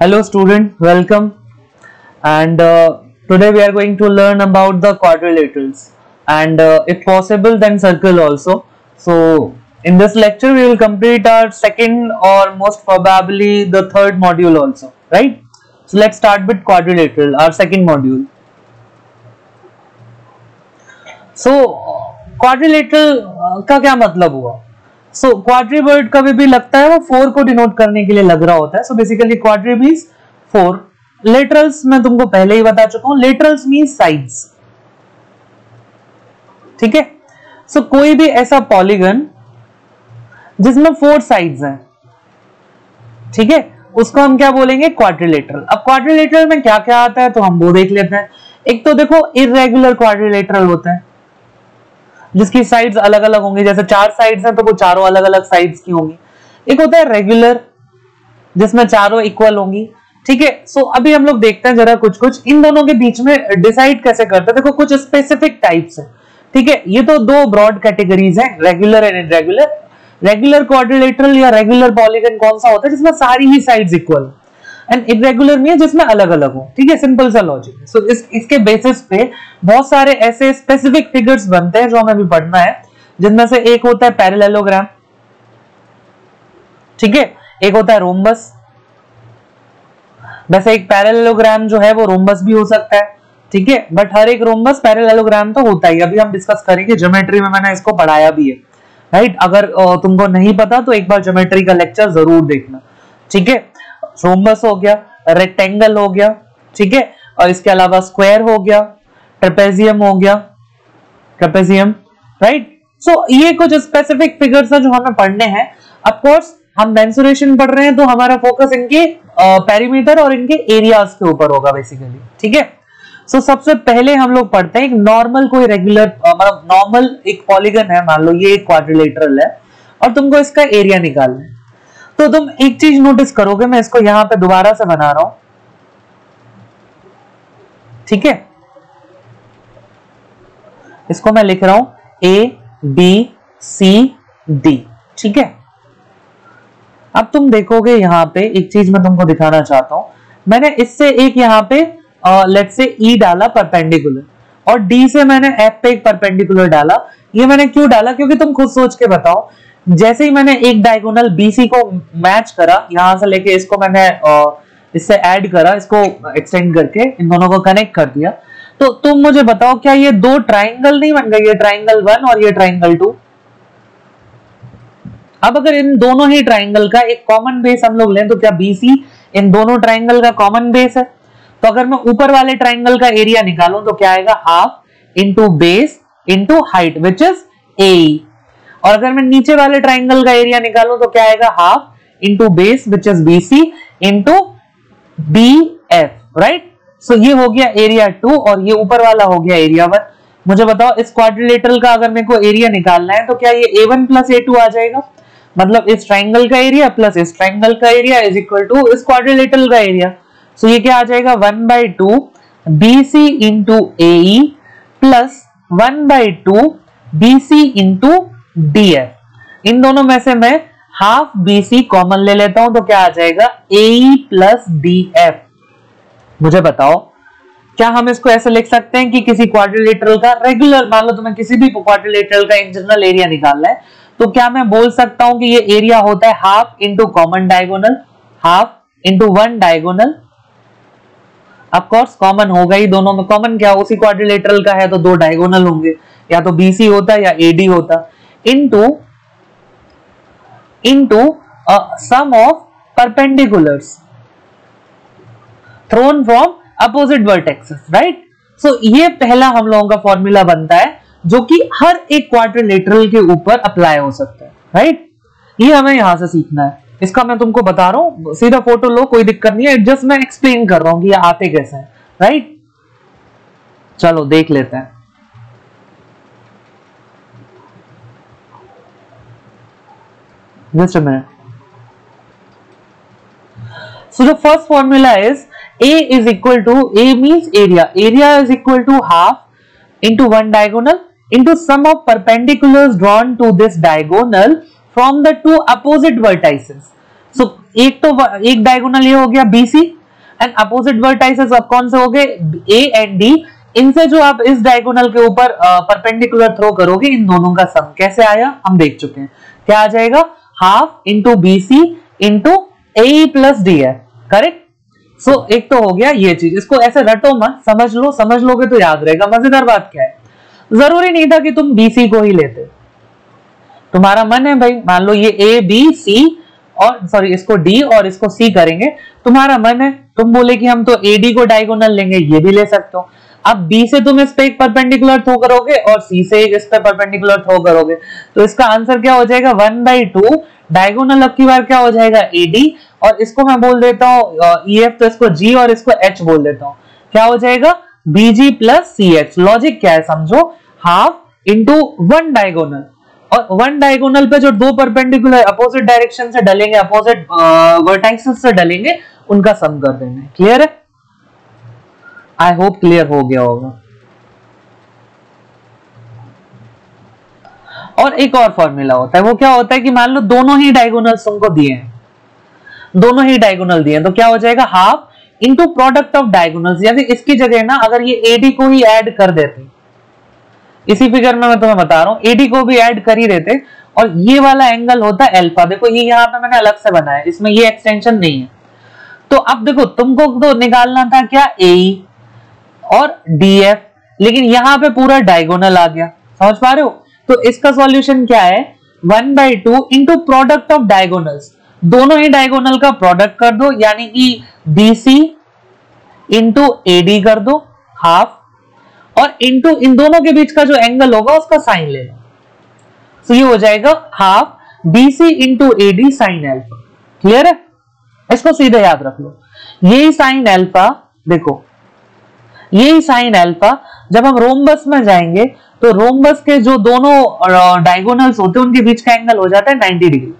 Hello student, welcome. And today we are going to learn about the quadrilaterals and if possible then circle also. So in this lecture we will complete our second or most probably the third module also, right? So let's start with quadrilateral, our second module. So quadrilateral का क्या मतलब हुआ? सो quadri word कभी भी लगता है वो 4 को डिनोट करने के लिए लग रहा होता है. So basically quadri means 4. Laterals मैं तुमको पहले ही बता चुका हूं, लेटरल्स मींस साइड्स. ठीक है. सो कोई भी ऐसा पॉलीगन जिसमें 4 साइड्स हैं, ठीक है, उसको हम क्या बोलेंगे? क्वाड्रिलेटरल. अब क्वाड्रिलेटरल में क्या क्या आता है तो हम वो देख लेते हैं. एक तो देखो इर्रेगुलर क्वाड्रिलेटरल होता है जिसकी साइड्स अलग अलग होंगी, जैसे 4 साइड्स हैं तो वो चारों अलग अलग साइड्स की होंगी. एक होता है रेगुलर जिसमें चारों इक्वल होंगी. ठीक है. सो अभी हम लोग देखते हैं जरा कुछ कुछ इन दोनों के बीच में डिसाइड कैसे करते हैं. देखो कुछ स्पेसिफिक टाइप्स है. ठीक है. ये तो दो ब्रॉड कैटेगरीज हैं, regular and irregular. Regular quadrilateral या रेगुलर पॉलीगन कौन सा होता है? जिसमें सारी ही साइड्स इक्वल. एंड इर्रेगुलर में जिसमें अलग अलग हो. ठीक है. सिंपल सा लॉजिक. सो इसके बेसिस पे बहुत सारे ऐसे स्पेसिफिक फिगर्स बनते हैं जो हमें अभी पढ़ना है, जिनमें से एक होता है पैरेललोग्राम. ठीक है. एक होता है रोम्बस. वैसे एक पैरेललोग्राम जो है वो रोम्बस भी हो सकता है. ठीक है. बट हर एक रोम्बस पैरेललोग्राम तो होता ही. अभी हम डिस्कस करेंगे, ज्योमेट्री में मैंने इसको पढ़ाया भी है, राइट? अगर तुमको नहीं पता तो एक बार ज्योमेट्री का लेक्चर जरूर देखना. ठीक है. रोम्बस हो गया, रेक्टेंगल हो गया, ठीक है, और इसके अलावा स्क्वायर हो गया, ट्रेपेजियम हो गया, ट्रेपेजियम, राइट? सो ये कुछ स्पेसिफिक फिगर्स हैं जो हमें पढ़ने हैं. ऑफ कोर्स हम मेंसुरेशन पढ़ रहे हैं तो हमारा फोकस इनके पेरीमीटर और इनके एरियाज के ऊपर होगा बेसिकली. ठीक है. सो सबसे पहले हम लोग पढ़ते हैं एक नॉर्मल कोई रेगुलर मतलब नॉर्मल एक पॉलीगन है, मान लो ये एक क्वाड्रिलेटरल है और तुमको इसका एरिया निकालना है. तो तुम एक चीज नोटिस करोगे, मैं इसको यहां पे दोबारा से बना रहा हूं. ठीक है. इसको मैं लिख रहा हूं ABCD. ठीक है. अब तुम देखोगे यहां पे एक चीज मैं तुमको दिखाना चाहता हूं. मैंने इससे एक यहां पे लेट्स से E डाला परपेंडिकुलर, और D से मैंने F पे एक परपेंडिकुलर डाला. ये मैंने क्यों डाला? क्योंकि तुम खुद सोच के बताओ, जैसे ही मैंने एक डायगोनल BC को मैच करा, यहां से लेके इसको मैंने इससे ऐड करा, इसको एक्सटेंड करके इन दोनों को कनेक्ट कर दिया, तो तुम मुझे बताओ क्या ये दो ट्राइंगल नहीं बन गए? ये ट्राइंगल 1 और ये ट्राइंगल 2. अब अगर इन दोनों ही ट्राइंगल का एक कॉमन बेस हम लोग लें तो क्या BC इन दोनों ट्राइंगल का कॉमन बेस है? तो अगर मैं ऊपर वाले ट्राइंगल का एरिया निकालूं तो क्या आएगा? Half into base into height which is AE. और अगर मैं नीचे वाले ट्राइंगल का एरिया निकालूं तो क्या आएगा? Half into base which is BC into BF, right? So ये हो गया एरिया 2 और ये ऊपर वाला हो गया एरिया 1. मुझे बताओ इस क्वाड्रिलेटरल का अगर मेरे को एरिया निकालना है तो क्या ये A1 प्लस A2 आ जाएगा? मतलब इस ट्राइंगल का एरिया प्लस इस ट्राइंगल का एरिया इज इक्वल टू इस क्वाड्रिलेटरल का एरिया. सो ये क्या आ जाएगा? 1/2 BC into AE plus 1/2 BC into DF. इन दोनों में से मैं हाफ BC कॉमन ले लेता हूं तो क्या आ जाएगा? AE plus DF. मुझे बताओ क्या हम इसको ऐसे लिख सकते हैं कि किसी क्वाड्रिलेटरल का रेगुलर, मान लो तुम्हें किसी भी क्वाड्रिलेटरल का इंटरनल एरिया निकालना है, तो क्या मैं बोल सकता हूं कि ये एरिया होता है half into common diagonal, half into 1 diagonal? Of course common होगा ही दोनों में. कॉमन क्या? उसी क्वाड्रिलेटरल का है तो 2 डायगोनल होंगे, या तो BC होता या AD होता, into sum of perpendiculars thrown from opposite vertexes, right? So ये पहला हम लोगों का फॉर्मूला बनता है जो कि हर एक क्वाड्रिलेटरल के ऊपर अप्लाई हो सकता है, राइट? ये हमें यहां से सीखना है. इसका मैं तुमको बता रहा हूं, सीधा फोटो लो, कोई दिक्कत नहीं है. जस्ट मैं एक्सप्लेन कर रहा हूं कि ये आते कैसे हैं, राइट? चलो देख लेते हैं. Just a minute. So the first formula is A is equal to, A means area. Area is equal to half into 1 diagonal into sum of perpendiculars drawn to this diagonal from the two opposite vertices. सो एक diagonal ये हो गया BC and opposite vertices अब कौन से हो गए A and D। इनसे जो आप इस डायगोनल के ऊपर परपेंडिकुलर थ्रो करोगे इन दोनों का सम कैसे आया हम देख चुके हैं। क्या आ जाएगा half into BC into AE plus D है, करेक्ट। सो एक तो हो गया ये चीज, इसको ऐसे रटो मत, समझ लो, समझ लोगे तो याद रहेगा। मजेदार बात क्या है, जरूरी नहीं था कि तुम BC को ही लेते, तुम्हारा मन है भाई, मान लो ये A B C और सॉरी इसको D और इसको C करेंगे, तुम्हारा मन है, तुम बोले कि हम तो AD को डायगोनल लेंगे, ये भी ले सकते हो। अब B से तुम इस पे एक परपेंडिकुलर थ्रो करोगे और C से इस पे परपेंडिकुलर थ्रो करोगे, तो इसका आंसर क्या हो जाएगा 1/2 डायगोनल। अब की बार क्या हो जाएगा AD और इसको मैं बोल देता हूँ EF, तो इसको G और इसको H बोल देता हूँ, क्या हो जाएगा BG प्लस CH। लॉजिक क्या है समझो, हाफ इंटू 1 डायगोनल, और 1 डायगोनल पे जो दो परपेंडिकुलर अपोजिट डायरेक्शन से डलेंगे, अपोजिट वर्टाइसेस से डलेंगे, उनका सम कर देना है। क्लियर है? आई होप क्लियर हो गया होगा। और एक और फॉर्मूला होता है, वो क्या होता है कि मान लो दोनों ही डायगोनल्स तुमको दिए हैं, दोनों ही डायगोनल दिए हैं, तो क्या हो जाएगा half into product of diagonals. यानी इसकी जगह ना अगर ये AD को ही ऐड कर देते, इसी फिगर में मैं तुम्हें बता रहा हूं, AD को भी ऐड कर ही देते, और ये वाला एंगल होता है अल्फा। देखो ये यहाँ पे मैंने अलग से बनाया, इसमें ये एक्सटेंशन नहीं है। तो अब देखो तुमको तो निकालना था क्या AE और DF, लेकिन यहाँ पे पूरा डायगोनल आ गया, समझ पा रहे हो? तो इसका सॉल्यूशन क्या है 1/2 इंटू प्रोडक्ट ऑफ डायगोनल्स, दोनों ही डायगोनल का प्रोडक्ट कर दो, यानी कि BC इंटू AD कर दो हाफ, और इंटू इन दोनों के बीच का जो एंगल होगा उसका साइन ले लो। तो ये हो जाएगा half BC into AD sine alpha. Clear है? इसको सीधे याद रख लो, यही साइन अल्फा, देखो यही साइन अल्फा जब हम रोम्बस में जाएंगे तो रोम्बस के जो दोनों डायगोनल्स होते हैं उनके बीच का एंगल हो जाता है 90 डिग्री।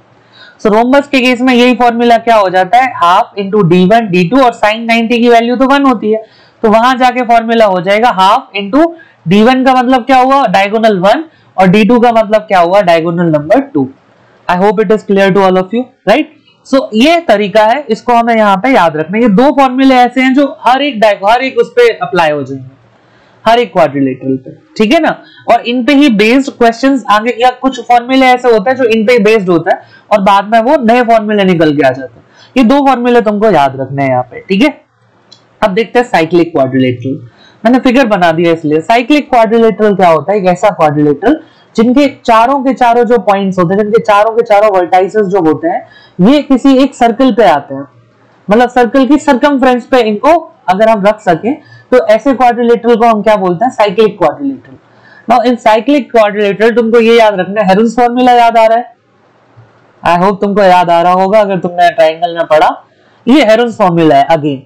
सो रोम्बस के केस में यही फॉर्मूला क्या हो जाता है हाफ इंटू D1 D2, और साइन 90 की वैल्यू तो 1 होती है, तो वहां जाके फॉर्मूला हो जाएगा हाफ इंटू D1 का मतलब क्या हुआ डायगोनल 1, और D2 का मतलब क्या हुआ diagonal number 2। I hope it is clear to all of you, right? So ये तरीका है, इसको हमें यहाँ पे याद रखना। ये दो फॉर्मूले ऐसे हैं जो हर एक उस पे अप्लाई हो जाएंगे, हर एक क्वाड्रिलेटरल पे, ठीक है ना। और इन पे ही बेस्ड क्वेश्चंस आगे, या कुछ फॉर्मूले ऐसे होते हैं जो इन पे बेस्ड होता है और बाद में वो नए फॉर्मूले निकल के आ जाते हैं। ये दो फॉर्मूले तुमको याद रखने हैं यहाँ पे, ठीक है। अब देखते हैं साइक्लिक क्वाड्रिलेटरल। मैंने फिगर बना दिया इसलिए। साइक्लिक क्वाड्रिलेटरल क्या होता है, एक ऐसा क्वाड्रिलेटरल जिनके चारों के चारों जो पॉइंट्स होते हैं, जिनके चारों के चारों वर्टाइसेस जो होते हैं, ये किसी एक सर्कल पे आते हैं, मतलब सर्कल की सर्कमफ्रेंस पे इनको अगर हम रख सके तो ऐसे क्वाड्रिलेटरल को हम क्या बोलते हैं cyclic quadrilateral. Now in cyclic quadrilateral तुमको ये याद रखना है, हेरोन्स फॉर्मूला याद आ रहा है, आई होप तुमको याद आ रहा होगा अगर तुमने ट्रायंगल में पढ़ा, ये हेरोन्स फॉर्मूला है अगेन।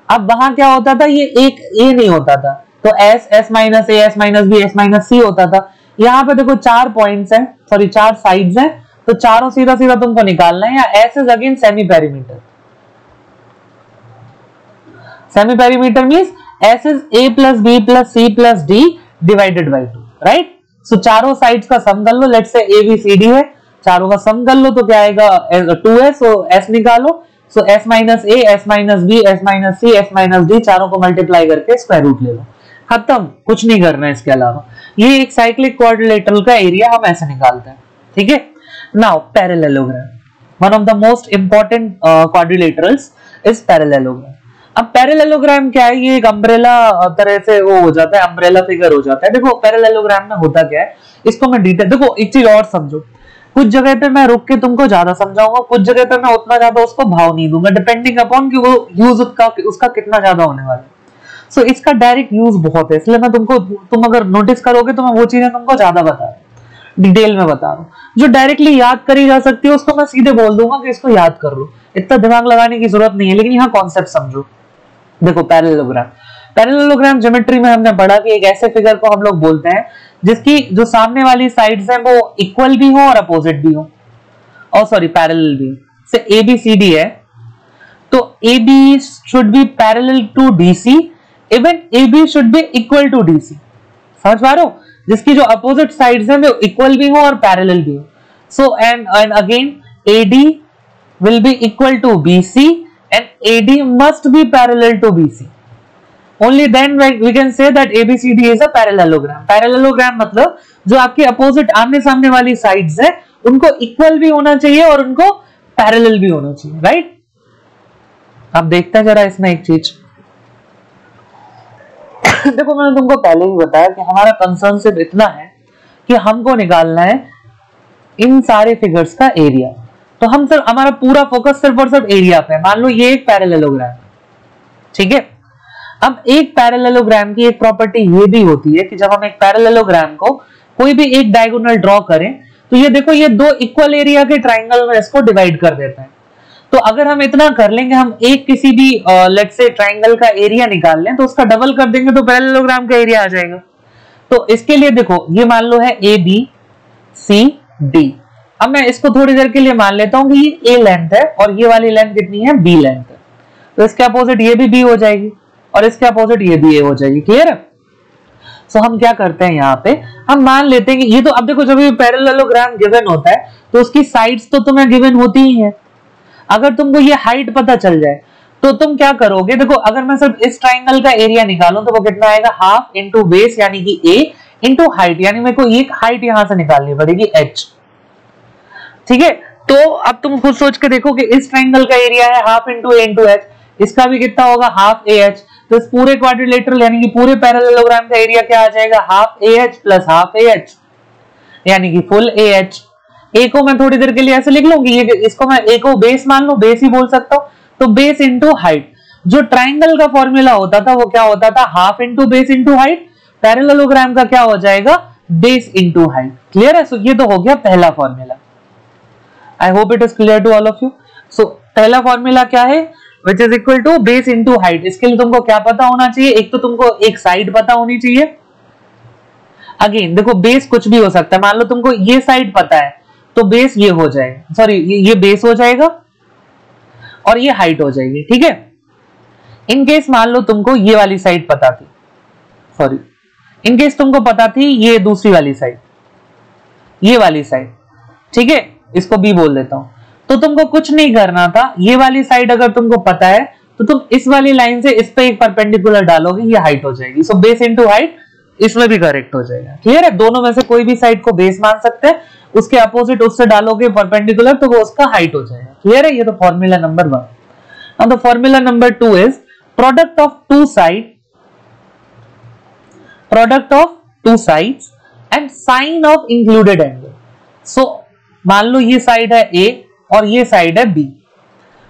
अब वहां क्या होता था, ये एक ए नहीं होता था, तो S, S minus A, S minus B, S minus C होता था। यहाँ पे देखो चार पॉइंट्स हैं, सॉरी चार साइड्स हैं, तो चारों सीधा सीधा तुमको निकालना है। या S is again semi perimeter, semi perimeter means S is A plus B plus C plus D divided by 2, right. So चारों साइड्स का सम कर लो, लेट्स से ABCD है, चारों का सम कर लो तो क्या आएगा 2S, सो S निकालो, सो S minus A, S minus B, S minus C, S minus D, चारों को मल्टीप्लाई करके स्क्वायर रूट ले लो, खत्म, कुछ नहीं करना है इसके अलावा। ये एक साइक्लिक क्वाड्रिलेटरल का एरिया हम ऐसे निकालते हैं, ठीक है। Now parallelogram, one of the most important quadrilaterals is parallelogram. अब पैरेललोग्राम क्या है, ये एक अम्ब्रेला तरह से वो हो जाता है, अम्ब्रेला फिगर हो जाता है। देखो पैरेललोग्राम में होता क्या है, इसको मैं डिटेल, देखो एक चीज और समझो, कुछ जगह पे मैं रुक के तुमको ज्यादा समझाऊंगा, कुछ जगह पे मैं उतना ज्यादा उसको भाव नहीं दूंगा, डिपेंडिंग अपॉन कि वो यूज उसका कितना ज्यादा होने वाला है। सो इसका डायरेक्ट यूज बहुत है, इसलिए मैं तुमको, तुम अगर नोटिस करोगे तो मैं वो चीजें तुमको ज्यादा बता रहा हूँ, डिटेल में बता रहा हूँ। जो डायरेक्टली याद करी जा सकती है उसको मैं सीधे बोल दूंगा कि इसको याद कर लो, इतना दिमाग लगाने की जरूरत नहीं है, लेकिन यहाँ कॉन्सेप्ट समझो। देखो पैरेललोग्राम, पैरेललोग्राम ज्योमेट्री में हमने पढ़ा कि एक ऐसे फिगर को हम लोग बोलते हैं जिसकी जो सामने वाली साइड्स हैं वो इक्वल भी हो और अपोजिट भी हो, और सॉरी पैरेलल भी। से ABCD है तो AB should be parallel to DC, even AB should be equal to DC, समझ पा रहे हो, जिसकी जो अपोजिट साइड्स हैं वो इक्वल भी हो और पैरेलल भी हो। So and again AD will be equal to BC and AD must be parallel to BC. Only then we can say that ABCD is a parallelogram. Parallelogram मतलब जो आपके अपोजिट आमने सामने वाली साइड्स है उनको इक्वल भी होना चाहिए और उनको पैरेलल भी होना चाहिए, राइट? अब देखते हैं जरा इसमें एक चीज। देखो मैंने तुमको पहले ही बताया कि हमारा कंसर्न सिर्फ इतना है कि हमको निकालना है इन सारे फिगर्स का एरिया। तो हम सिर्फ हमारा पूरा फोकस सिर्फ और सिर्फ एरिया पे है। मान लो ये एक पैरेललोग्राम है, ठीक है। अब एक पैरेललोग्राम की एक प्रॉपर्टी ये भी होती है कि जब हम एक पैरेललोग्राम को कोई भी एक डायगोनल ड्रॉ करें तो ये देखो ये दो इक्वल एरिया के ट्राइंगल में इसको डिवाइड कर देते हैं। तो अगर हम इतना कर लेंगे, हम एक किसी भी लेट्स से ट्राइंगल का एरिया निकाल लें तो उसका डबल कर देंगे तो पैरेललोग्राम का एरिया आ जाएगा। तो इसके लिए देखो ये मान लो है ए बी सी डी। अब मैं इसको थोड़ी देर के लिए मान लेता हूं कि ये ए लेंथ है और ये वाली लेंथ कितनी है, बी लेंथ है। तो इसके अपोजिट ये भी बी हो जाएगी और इसके अपोजिट ये भी ए हो जाएगी। क्लियर है? सो हम क्या करते हैं यहाँ पे, हम मान लेते हैं कि ये तो अब देखो जब ये पैरेललोग्राम गिवन होता है तो उसकी साइड्स तो तुम्हें गिवन होती ही है। अगर तुमको ये हाइट पता चल जाए तो तुम क्या करोगे, देखो अगर मैं सिर्फ इस ट्राइंगल का एरिया निकालूं तो वो कितना आएगा, हाफ इंटू बेस यानी कि ए इंटू हाइट, यानी मेरे को एक हाइट यहां से निकालनी पड़ेगी h, ठीक है। तो अब तुम खुद सोच के देखो कि इस ट्राइंगल का एरिया है हाफ इंटू ए इंटू एच, इसका भी कितना होगा, हाफ ए एच। तो इस पूरे क्वाड्रिलेटरल यानी कि पूरे पैरेललोग्राम का एरिया क्या आ जाएगा, half A H plus half A H यानी कि फुल ए एच। ए को मैं थोड़ी देर के लिए ऐसे लिख लूंगी, ये इसको मैं ए को बेस मान लो, बेस ही बोल सकता हूं। तो बेस इंटू हाइट, जो ट्राइंगल का फॉर्मूला होता था वो क्या होता था, half into base into height. Parallelogram का क्या हो जाएगा, बेस इंटू हाइट। क्लियर है? सो ये तो हो गया पहला formula. I hope it is clear to all of you. So पहला फॉर्मूला क्या है, which is equal to base into height. इसके लिए तुमको क्या पता होना चाहिए, एक तो तुमको एक साइड पता होनी चाहिए। अगेन देखो बेस कुछ भी हो सकता है, मान लो तुमको ये साइड पता है तो बेस ये हो जाएगा, सॉरी ये बेस हो जाएगा और ये हाइट हो जाएगी, ठीक है। इन केस मान लो तुमको ये वाली साइड पता थी, सॉरी इन केस तुमको पता थी ये दूसरी वाली साइड, ये वाली साइड, ठीक है, इसको बी बोल देता हूं। तो तुमको कुछ नहीं करना था, ये वाली साइड अगर तुमको पता है तो तुम इस वाली लाइन से इस पे एक परपेंडिकुलर डालोगे, ये हाइट हो जाएगी। सो बेस इंटू हाइट इसमें भी करेक्ट हो जाएगा। क्लियर है? दोनों में से कोई भी साइड को बेस मान सकते हैं, उसके अपोजिट उससे डालोगे परपेंडिकुलर तो वो उसका हाइट हो जाएगा। क्लियर है? ये तो formula number 1। Now the formula number 2 is product of two sides and sine of included angle. So मान लो ये साइड है A और ये साइड है B।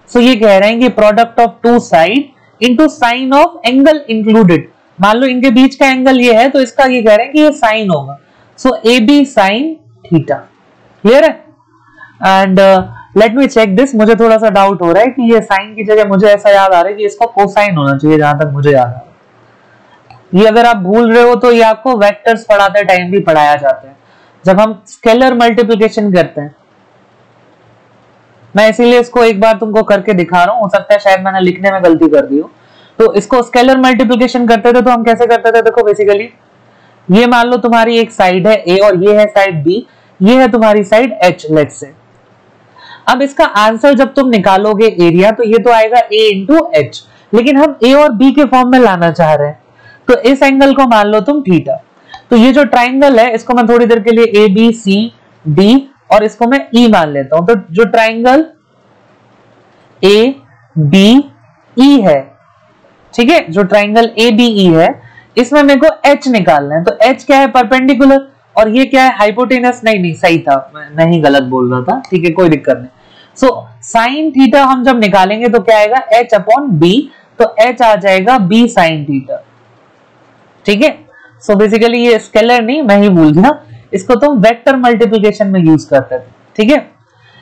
सो ये कह रहे हैं कि product of two side into sine of angle included. मान लो इनके बीच का एंगल ये है तो इसका ये कह रहे हैं कि ये साइन होगा। So AB sine theta. Clear है? And let me check this. मुझे थोड़ा सा डाउट हो रहा है कि ये साइन की जगह मुझे ऐसा याद आ रहा है कि इसका कोसाइन होना चाहिए, जहां तक मुझे याद आ रहा है। ये अगर आप भूल रहे हो तो ये आपको वेक्टर्स पढ़ाते टाइम भी पढ़ाया जाता है जब हम स्केलर मल्टीप्लिकेशन करते हैं। मैं इसीलिए इसको एक बार तुमको करके दिखा रहा हूं, हो सकता है शायद मैंने लिखने में गलती कर दी हो। तो इसको स्केलर मल्टीप्लिकेशन करते थे तो हम कैसे करते थे, देखो बेसिकली ये मान लो तुम्हारी एक साइड है A और ये है साइड B, ये है तुम्हारी साइड H लेट्स से। अब इसका आंसर जब तुम निकालोगे एरिया तो ये तो आएगा A इंटू H, लेकिन हम A और B के फॉर्म में लाना चाह रहे हैं तो इस एंगल को मान लो तुम थीटा। तो ये जो ट्राइंगल है इसको मैं थोड़ी देर के लिए ABCD और इसको मैं E मान लेता हूं। तो जो ट्राइंगल ABE है, ठीक है, जो ट्राइंगल ABE है इसमें मेरे को H निकालना है। तो H क्या है, परपेंडिकुलर, और ये क्या है, हाइपोटेनस। नहीं सही था, मैं ही गलत बोल रहा था, ठीक है कोई दिक्कत नहीं। सो साइन थीटा हम जब निकालेंगे तो क्या आएगा, H अपॉन B। तो H आ जाएगा B साइन थीटा, ठीक है। सो बेसिकली ये स्केलर नहीं, मैं ही भूल गया, इसको तुम वेक्टर मल्टीप्लिकेशन में यूज करते थे, ठीक है।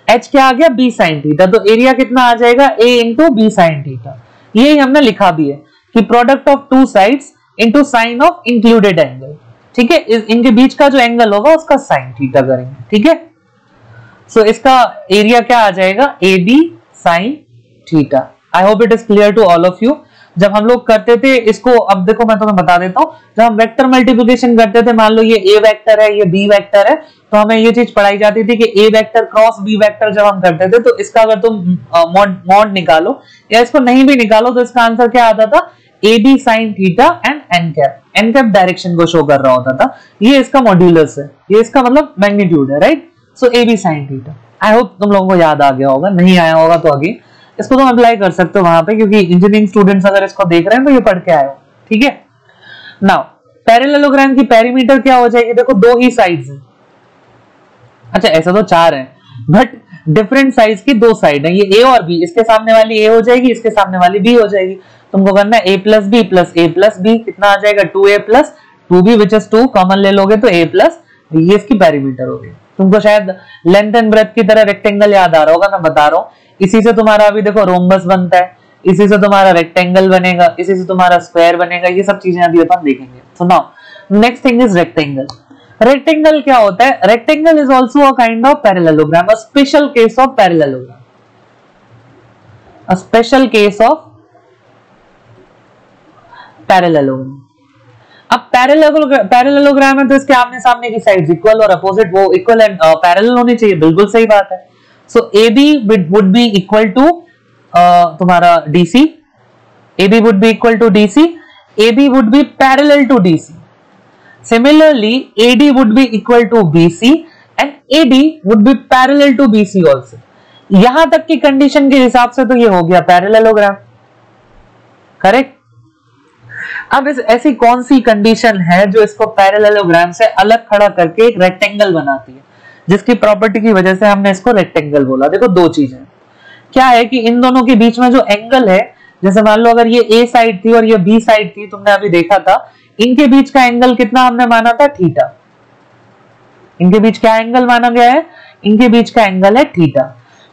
H क्या आ गया, B साइन थीटा। तो एरिया कितना आ जाएगा, A into B sine theta. यही हमने लिखा भी है कि product of two sides into sine of included angle, ठीक है। इनके बीच का जो एंगल होगा उसका साइन थीटा करेंगे, ठीक है। सो इसका एरिया क्या आ जाएगा, AB sine theta. I hope it is clear to all of you. जब हम लोग करते थे इसको, अब देखो मैं तुम्हें बता देता हूँ, जब हम वेक्टर मल्टीप्लिकेशन करते थे, मान लो ये ए वेक्टर है, ये बी वेक्टर है, तो हमें ये चीज पढ़ाई जाती थी कि ए वेक्टर क्रॉस बी वेक्टर जब हम करते थे तो इसका अगर तुम मॉड निकालो या इसको नहीं भी निकालो तो इसका आंसर क्या आता था, A B sine theta and n cap direction को शो कर रहा होता था। ये इसका मॉड्यूलस है, ये इसका मतलब मैग्नीट्यूड है, right. So A B sine theta, I hope तुम लोगों को याद आ गया होगा, नहीं आया होगा तो अगेन इसको तुम अप्लाई कर सकते हो वहां पे, क्योंकि इंजीनियरिंग स्टूडेंट्स अगर इसको देख रहे हैं तो ये पढ़ के आए हो, ठीक है। नाउ पैरेललोग्राम की पेरीमीटर क्या हो जाएगी, देखो दो ही साइड्स हैं, अच्छा ऐसा तो चार है बट डिफरेंट साइज की दो साइड है, ये ए और बी, इसके सामने वाली ए हो जाएगी, इसके सामने वाली बी हो जाएगी। तुमको करना है ए प्लस बी प्लस ए प्लस बी, कितना आ जाएगा 2a plus 2b which is 2, common ले लोगे तो a प्लस बी, ये इसकी पेरीमीटर होगी। तुमको शायद लेंथ एंड ब्रेथ की तरह रेक्टेंगल याद आ रहा होगा, मैं बता रहा हूँ, इसी से तुम्हारा अभी देखो रोम्बस बनता है, इसी से तुम्हारा रेक्टेंगल बनेगा, इसी से तुम्हारा स्क्वायर बनेगा, ये सब चीजें अभी अपन देखेंगे। So now next thing is rectangle. Rectangle क्या होता है, rectangle is also a kind of parallelogram, a special case of parallelogram, a special case of parallelogram. अब पैरेललोग्राम है तो इसके आमने सामने की साइड्स इक्वल और अपोजिट वो इक्वल एंड पैरेलल होनी चाहिए, बिल्कुल सही बात है। So AB would be equal to तुम्हारा DC, AB would be equal to DC, AB would B parallel to DC। Similarly, AD would be equal to BC and AD would be parallel to BC also. यहां तक की condition के हिसाब से तो ये हो गया पैरेललोग्राम, करेक्ट। अब इस ऐसी कौन सी कंडीशन है जो इसको पैरेललोग्राम से अलग खड़ा करके एक रेक्टेंगल बनाती है, जिसकी प्रॉपर्टी की वजह से हमने इसको रेक्टेंगल बोला। देखो दो चीजें क्या है कि इन दोनों के बीच में जो एंगल है, जैसे मान लो अगर ये A साइड थी और ये B साइड थी, तुमने अभी देखा था, इनके बीच का एंगल कितना हमने माना था, थीटा। इनके बीच क्या एंगल माना गया है, इनके बीच का एंगल है थीटा।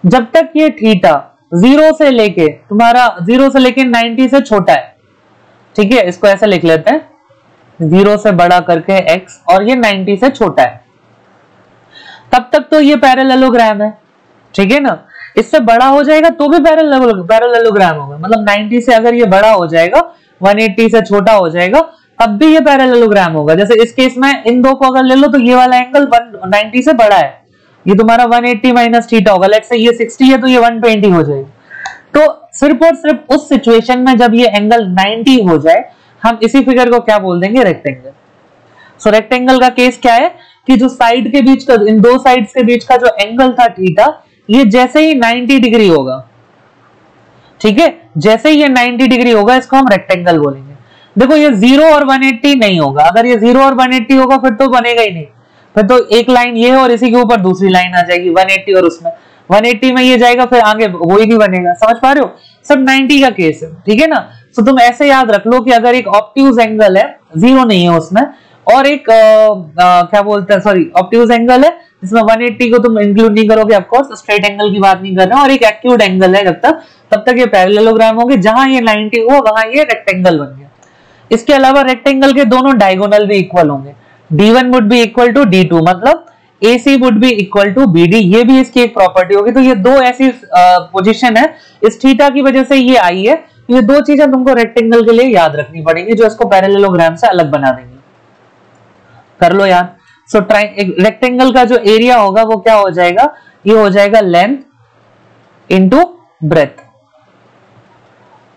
जब तक ये थीटा 0 से लेके 90 से छोटा है, ठीक है, इसको ऐसे लिख लेते हैं, 0 से बड़ा करके x और ये 90 से छोटा है, तब तक तो ये पैरेललोग्राम है, ठीक है ना। इससे बड़ा हो जाएगा तो भी पैरेललोग्राम होगा, मतलब 90 से अगर ये बड़ा हो जाएगा, 180 से छोटा हो जाएगा, तब भी ये पैरेललोग्राम होगा। जैसे इस केस में इन दो को अगर ले लो तो ये वाला एंगल 190 से बड़ा है, ये तुम्हारा 180 माइनस थीटा होगा, लेट्स से ये 60 है तो ये 120 हो जाएगी। तो सिर्फ और सिर्फ उस सिचुएशन में जब ये एंगल 90 हो जाए, हम इसी फिगर को क्या बोल देंगे, रेक्टेंगल। सो रेक्टेंगल का केस क्या है कि जो साइड के बीच का, इन दो साइड्स के बीच का जो एंगल था थीटा, ये जैसे ही 90 डिग्री होगा, ठीक है, जैसे ही ये 90 डिग्री होगा, इसको हम रेक्टेंगल बोलेंगे। देखो ये 0 और 180 नहीं होगा, अगर ये 0 और 180 होगा फिर तो बनेगा ही नहीं, फिर तो एक लाइन ये है और इसी के ऊपर दूसरी लाइन आ जाएगी 180 और उसमें 180 में ये जाएगा, फिर आगे वही नहीं बनेगा, समझ पा रहे हो। सब 90 का केस है, ठीक है ना। तो तुम ऐसे याद रख लो कि अगर एक ऑब्ट्यूज एंगल है, 0 नहीं है उसमें, और एक क्या बोलते हैं, सॉरी, ऑब्ट्यूज एंगल है जिसमें 180 को तुम इंक्लूड नहीं करोगे, ऑफ कोर्स स्ट्रेट एंगल की बात नहीं कर रहे हो, और एक एक्यूट एंगल है, जब तक तब तक ये पैरेललोग्राम होंगे। जहां ये 90 हुआ वहां ये रेक्टेंगल बन गया। इसके अलावा रेक्टेंगल के दोनों डायगोनल भी इक्वल होंगे, D1 would be equal to D2, मतलब AC would be equal to BD, ये भी इसकी एक प्रॉपर्टी होगी। तो ये दो ऐसी पोजीशन है, इस थीटा की वजह से ये आई है। ये दो चीजें तुमको रेक्टेंगल के लिए याद रखनी पड़ेंगी, जो इसको पैरेललोग्राम से अलग बना देंगे। कर लो याद। सो रेक्टेंगल का जो एरिया होगा वो क्या हो जाएगा, ये हो जाएगा लेंथ इंटू ब्रेथ।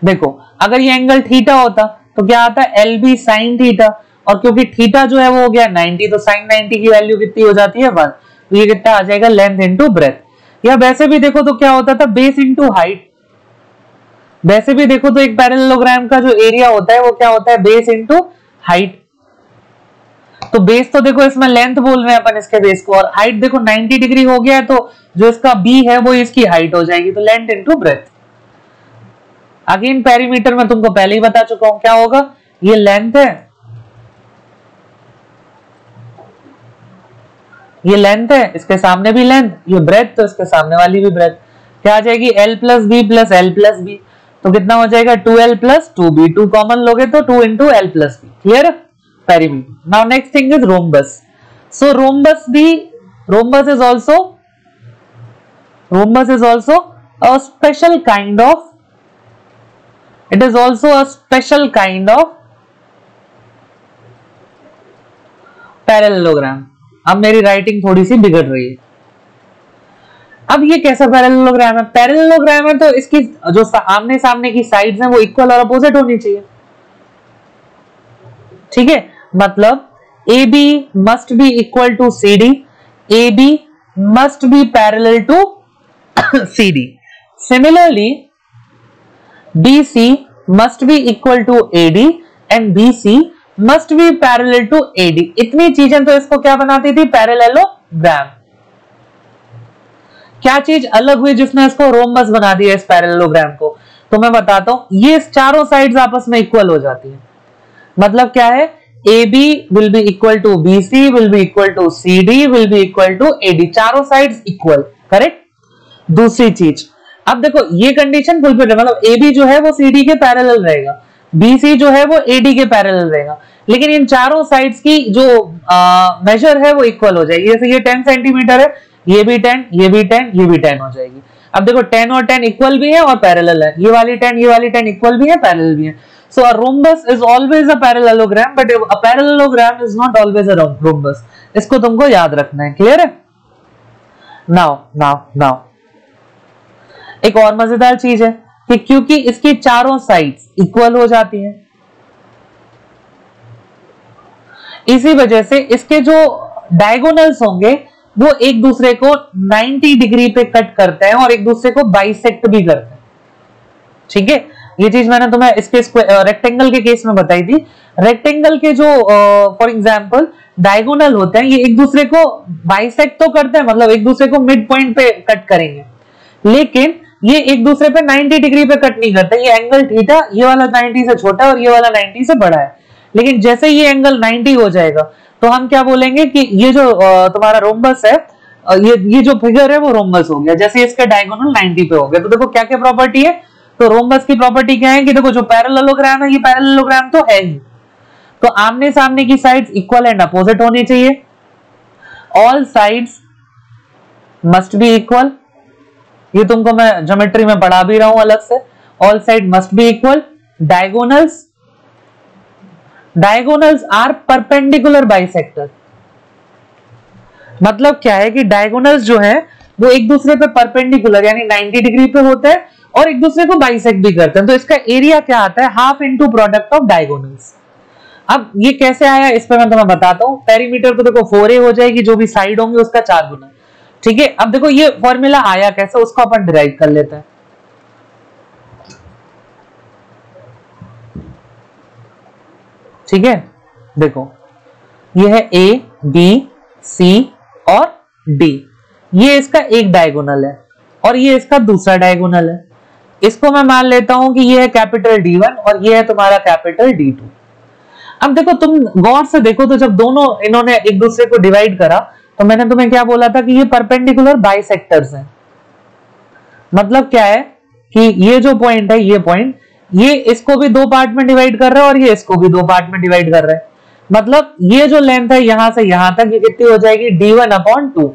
देखो अगर ये एंगल थीटा होता तो क्या आता है, LB साइन थीटा, और क्योंकि थीटा जो है वो हो गया 90, तो साइन 90 की वैल्यू कितनी हो जाती है 1, तो ये कितना आ जाएगा, लेंथ इंटू ब्रेथ। या वैसे भी देखो तो क्या होता था, बेस इंटू हाइट। वैसे भी देखो तो एक पैरेललोग्राम का जो एरिया होता है वो क्या होता है, बेस इंटू हाइट। तो बेस तो देखो इसमें लेंथ बोल रहे हैं अपन इसके बेस को, और हाइट देखो 90 डिग्री हो गया है, तो जो इसका B है वो इसकी हाइट हो जाएगी, तो length into breadth. Again perimeter में तुमको पहले ही बता चुका हूं क्या होगा, ये लेंथ है, ये लेंथ है, इसके सामने भी लेंथ, ये ब्रेथ, तो इसके सामने वाली भी ब्रेथ। क्या आ जाएगी, L plus B plus L plus B, तो कितना हो जाएगा 2L प्लस 2B, 2 कॉमन लोगे तो 2 into L plus B. Clear, perimeter. Now next thing is rhombus. So rhombus is also a special kind of it is also a special kind of parallelogram. अब मेरी writing थोड़ी सी बिगड़ रही है। अब ये कैसा पैरेललोग्राम है? पैरेललोग्राम है तो इसकी जो आमने सामने की साइड्स हैं वो इक्वल और अपोजिट होनी चाहिए। ठीक है, मतलब AB must be equal to CD, AB must be parallel to CD। Similarly BC must be equal to AD and BC must be parallel to AD। इतनी चीजें तो इसको क्या बनाती थी? पैरेललोग्राम। क्या चीज अलग हुई जिसने इसको रोम्बस बना दिया इस पैरेललोग्राम को? तो मैं बताता हूं, ये चारों साइड्स आपस में इक्वल हो जाती है। मतलब क्या है? AB will be equal to BC will be equal to CD will be equal to AD, चारों साइड्स इक्वल। करेक्ट। दूसरी चीज, अब देखो ये कंडीशन फुलफिल है, मतलब AB जो है वो CD के पैरेलल रहेगा, BC जो है वो AD के पैरेलल रहेगा, लेकिन इन चारों साइड्स की जो मेजर है वो इक्वल हो जाएगी। जैसे ये 10 सेंटीमीटर है, ये भी 10, ये भी 10, ये भी 10 हो जाएगी। अब देखो 10 और 10 इक्वल भी है और पैरेलल है, ये वाली 10 इक्वल भी है, पैरेलल भी है। So a rhombus is always a parallelogram, but a parallelogram is not always a rhombus. इसको तुमको याद रखना है। क्लियर है? Now एक और मजेदार चीज है कि क्योंकि इसकी चारों साइड्स इक्वल हो जाती हैं, इसी वजह से इसके जो डायगोनल्स होंगे वो एक दूसरे को 90 डिग्री पे कट करते हैं और एक दूसरे को बाइसेक्ट भी करते हैं। ठीक है, ये चीज मैंने तुम्हें इसके रेक्टेंगल के केस में बताई थी। रेक्टेंगल के जो फॉर एग्जांपल डायगोनल होते हैं, ये एक दूसरे को बाइसेक्ट तो करते हैं, मतलब एक दूसरे को मिड पॉइंट पे कट करेंगे, लेकिन ये एक दूसरे पे 90 डिग्री पे कट नहीं करते। ये एंगल थीटा, ये वाला 90 से छोटा है और ये वाला 90 से बड़ा है, लेकिन जैसे ये एंगल 90 हो जाएगा तो हम क्या बोलेंगे कि ये जो तुम्हारा रोम्बस है, ये जो फिगर है वो रोम्बस हो गया, जैसे इसका डायगोनल 90 पे हो गया। तो देखो क्या क्या प्रॉपर्टी है? तो रोम्बस की प्रॉपर्टी क्या है कि देखो जो पैरेललोग्राम है, ये पैरेललोग्राम तो है ही, तो आमने सामने की साइड्स इक्वल एंड अपोजिट होनी चाहिए। All sides must be equal, ये तुमको मैं ज्योमेट्री में पढ़ा भी रहा हूं अलग से। All side must be equal. Diagonals are perpendicular bisector. मतलब क्या है कि डायगोनल्स जो है वो एक दूसरे पे परपेंडिकुलर यानी 90 डिग्री पे होते हैं और एक दूसरे को बाइसेक्ट भी करते हैं। तो इसका एरिया क्या आता है? Half into product of diagonals. अब ये कैसे आया इस पर मैं तुम्हें बताता हूं। पेरीमीटर तो देखो 4a हो जाएगी, जो भी साइड होंगे उसका 4 गुना। ठीक है, अब देखो ये फॉर्मूला आया कैसे, उसको अपन डिराइव कर लेते हैं। ठीक है, देखो ये है A, B, C और D, ये इसका एक डायगोनल है और ये इसका दूसरा डायगोनल है। इसको मैं मान लेता हूं कि ये है कैपिटल D1 और ये है तुम्हारा कैपिटल D2। अब देखो तुम गौर से देखो तो जब दोनों इन्होंने एक दूसरे को डिवाइड करा तो मैंने तुम्हें क्या बोला था कि ये परपेंडिकुलर बाइसेक्टर्स हैं। मतलब क्या है कि ये जो पॉइंट है, ये पॉइंट, ये इसको भी दो पार्ट में डिवाइड कर रहा है और ये इसको भी दो पार्ट में डिवाइड कर रहा है। मतलब ये जो लेंथ है यहां से यहां तक, ये कितनी हो जाएगी? D1/2।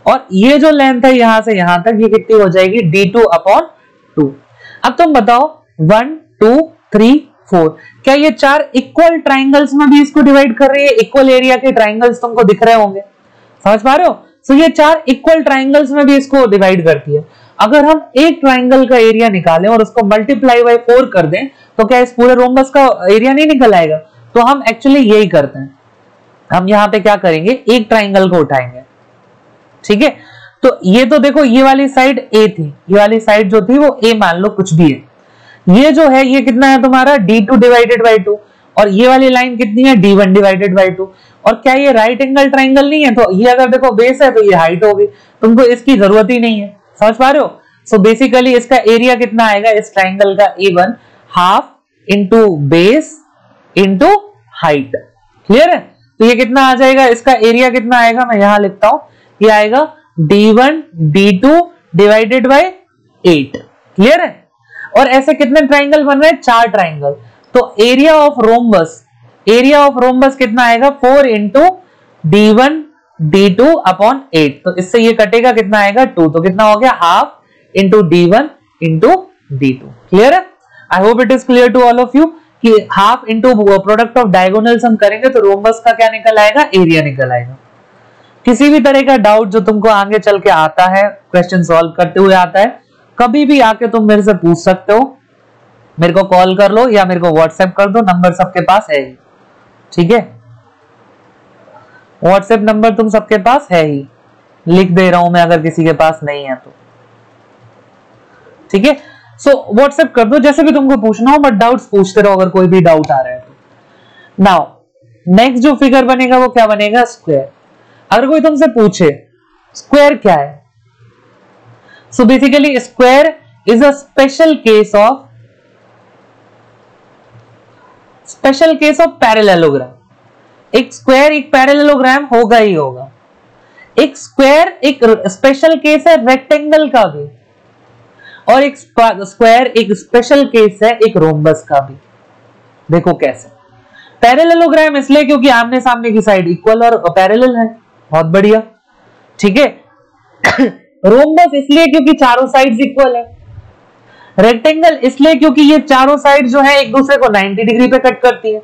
और ये जो लेंथ है यहां से यहां तक, ये कितनी हो जाएगी? D2/2। अब तुम बताओ 1 2 3 4, क्या ये चार इक्वल ट्राइंगल्स में भी इसको डिवाइड कर रही है? इक्वल एरिया के ट्राइंगल्स तुमको दिख रहे होंगे, समझ पा रहे हो? सो ये चार इक्वल ट्राइंगल्स में भी इसको डिवाइड करती है। अगर हम एक ट्राइंगल का एरिया निकालें और उसको मल्टीप्लाई बाय 4 कर दें तो क्या इस पूरे रोम्बस का एरिया नहीं निकल आएगा? तो हम एक्चुअली यही करते हैं। हम यहाँ पे क्या करेंगे, एक ट्राइंगल को उठाएंगे। ठीक है, तो ये तो देखो ये वाली साइड A थी, ये वाली साइड जो थी वो A मान लो कुछ भी है। ये जो है ये कितना है तुम्हारा? D2 divided by 2। और ये वाली लाइन कितनी है? D1 divided by 2। और क्या ये राइट एंगल ट्राइंगल नहीं है? तो ये अगर देखो बेस है तो ये हाइट होगी, तुमको इसकी जरूरत ही नहीं है। समझ पा रहे हो? सो बेसिकली इसका एरिया कितना आएगा इस ट्राइंगल का? A1 half into base into height. Clear है? तो ये कितना आ जाएगा? इसका एरिया कितना आएगा? मैं यहां लिखता हूं, ये आएगा D1 D2 divided by 8। Clear है? और ऐसे कितने ट्राइंगल बन रहे हैं? 4 ट्राइंगल। तो एरिया ऑफ रोम्बस कितना आएगा? 4 इंटू D1 D2/8। तो इससे ये कटेगा, कितना आएगा? 2। तो कितना हो गया? Half into D1 into D2। Clear है? I hope it is clear to all of you कि half into product of diagonals हम करेंगे तो रोम्बस का क्या निकल आएगा, एरिया निकल आएगा। किसी भी तरह का डाउट जो तुमको आगे चल के आता है, क्वेश्चन सॉल्व करते हुए आता है, कभी भी आके तुम मेरे से पूछ सकते हो, मेरे को कॉल कर लो या मेरे को व्हाट्सएप कर दो, नंबर सबके पास है ही, ठीक है। व्हाट्सएप नंबर तुम सबके पास है ही, लिख दे रहा हूं मैं अगर किसी के पास नहीं है तो, ठीक है। सो व्हाट्सएप कर दो जैसे भी तुमको पूछना हो, बट डाउट्स पूछते रहो अगर कोई भी डाउट आ रहा है तो। नाउ नेक्स्ट जो फिगर बनेगा वो क्या बनेगा, स्क्वायर। अगर कोई तुमसे पूछे स्क्वायर क्या है, so basically square is a special case of parallelogram. एक स्क्वायर एक पैरेललोग्राम होगा ही होगा। एक स्क्वायर एक स्पेशल केस है रेक्टेंगल का भी, और एक स्क्वायर एक स्पेशल केस है एक रोम्बस का भी। देखो कैसे, पैरेललोग्राम इसलिए क्योंकि आमने सामने की साइड इक्वल और पैरेलल है, बहुत बढ़िया, ठीक है। रोम्बस इसलिए क्योंकि चारों साइड्स इक्वल है। रेक्टेंगल इसलिए क्योंकि ये चारों साइड जो है एक दूसरे को 90 डिग्री पे कट करती है।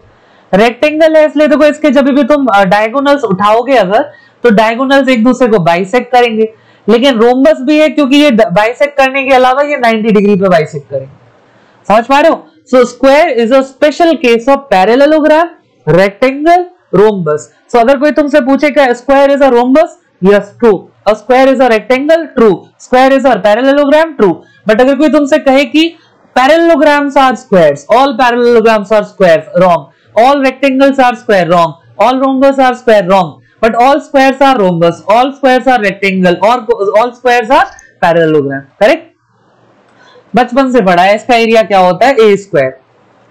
रेक्टेंगल है इसलिए देखो इसके जब भी तुम डायगोनल्स उठाओगे अगर, तो डायगोनल्स एक दूसरे को बाइसेक्ट करेंगे। लेकिन रोम्बस भी है क्योंकि ये बाइसेक्ट करने के अलावा ये 90 डिग्री पे बाइसेक्ट करेंगे। समझ पा रहे हो? So square is a special case of parallelogram, rectangle, rhombus. So अगर कोई तुमसे पूछे क्या square is a rhombus, yes true. A square is a rectangle, true. Square is a parallelogram, true. But अगर कोई तुमसे कहे कि parallelograms are squares, all parallelograms are squares, wrong. All rectangles are square, wrong. All rhombus are square, wrong. But all squares are rhombus, all squares are rectangle, or all squares are parallelogram, correct? बचपन से पढ़ा है इसका area क्या होता है, ए square,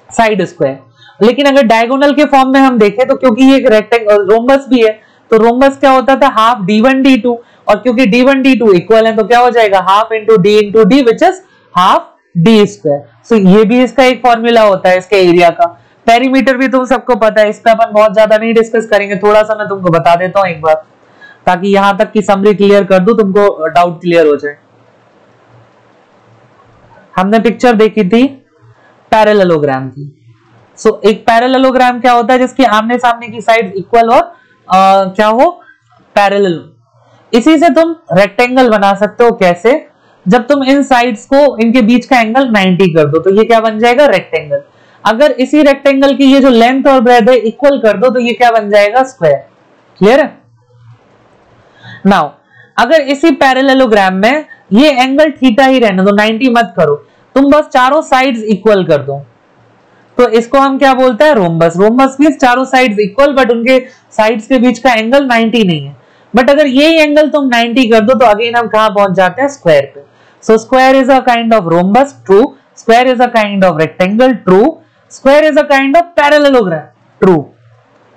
side square. लेकिन अगर डायगोनल के फॉर्म में हम देखें तो क्योंकि ये रेक्टेंगल रोम्बस भी है, तो रोम्बस क्या होता था, हाफ d1 d2, और क्योंकि d1 d2 इक्वल है तो क्या हो जाएगा, half into D which is half D square. So ये भी इसका एक फॉर्मूला होता है इसके एरिया का। पेरीमीटर भी तुम सबको पता है, इस पे अपन बहुत ज्यादा नहीं डिस्कस करेंगे, थोड़ा सा मैं तुमको बता देता हूं एक बार, ताकि यहां तक की समरी क्लियर कर दूं, तुमको डाउट क्लियर हो जाए। हमने पिक्चर देखी थी पैरेललोग्राम की। सो एक पैरेललोग्राम क्या होता है, जिसके आमने सामने की साइड इक्वल और क्या हो, पैरेलल। इसी से तुम रेक्टेंगल बना सकते हो। कैसे, जब तुम इन साइड्स को, इनके बीच का एंगल 90 कर दो तो ये क्या बन जाएगा, रेक्टेंगल। अगर इसी रेक्टेंगल की ये जो लेंथ और ब्रेथ है इक्वल कर दो तो ये क्या बन जाएगा, स्क्वायर। क्लियर है? नाउ अगर इसी पैरेललोग्राम में ये एंगल थीटा ही रहने दो, 90 मत करो, तुम बस चारों साइड्स इक्वल कर दो, तो इसको हम क्या बोलते हैं, रोम्बस। रोम्बस मींस चारों साइड्स इक्वल बट उनके साइड्स के बीच का एंगल 90 नहीं है। बट अगर यही एंगल तुम 90 कर दो तो अगेन हम कहां पहुंच जाते हैं, स्क्वायर पे। सो square is a kind of rhombus, true. Square is a kind of rectangle, true. Square is a kind of parallelogram, true.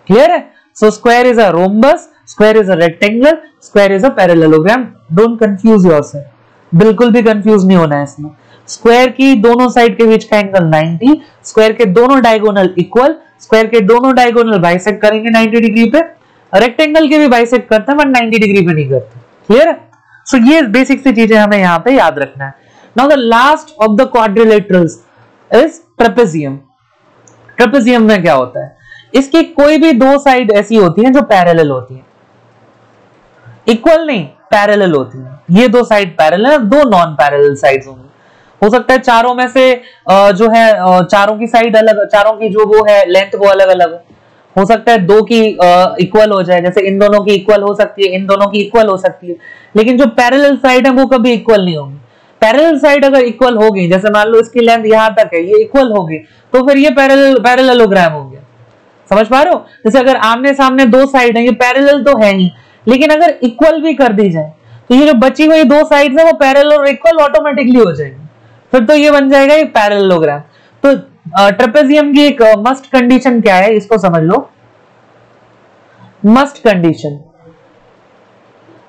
Clear है? So square is a rhombus, square is a rectangle, square is a parallelogram. Don't confuse yourself. बिल्कुल भी confuse नहीं होना है इसमें। Square की दोनों side के बीच का एंगल 90, स्क्वायर के दोनों डायगोनल इक्वल, स्क्वायर के दोनों डायगोनल बाइसेक्ट करेंगे 90 डिग्री पे। रेक्टेंगल के भी बाइसेक्ट करते हैं बट 90 डिग्री पे नहीं करते। क्लियर है? सो ये बेसिक सी चीजें हमें यहाँ पे याद रखना है। Now the last of the quadrilaterals is trapezium. Trapezium में क्या होता है, इसकी कोई भी दो साइड ऐसी होती हैं जो पैरेलल होती हैं, इक्वल नहीं पैरेलल होती हैं। ये दो साइड पैरेलल है, दो नॉन पैरेलल साइड्स होंगी। हो सकता है चारों में से जो है चारों की साइड अलग, चारों की जो वो है लेंथ वो अलग अलग हो सकता है, दो की इक्वल हो जाए, जैसे इन दोनों की इक्वल हो सकती है, इन दोनों की इक्वल हो सकती है। लेकिन जो पैरेलल साइड है वो कभी इक्वल नहीं होंगी। पैरेलल साइड अगर इक्वल होगी, जैसे मान लो इसकी लेंथ यहां तक है, ये इक्वल होगी, तो फिर ये पैरेललोग्राम हो गया। समझ पा रहे हो? जैसे अगर आमने सामने दो साइड है, ये पैरेलल तो है नहीं, लेकिन अगर इक्वल भी कर दी जाए तो ये जो बची हुई दो साइड्स है वो पैरेलल और इक्वल ऑटोमेटिकली हो जाएंगे, फिर तो ये बन जाएगा एक पैरेललोग्राम। तो ट्रेपेजियम की एक मस्ट कंडीशन क्या है, इसको समझ लो। मस्ट कंडीशन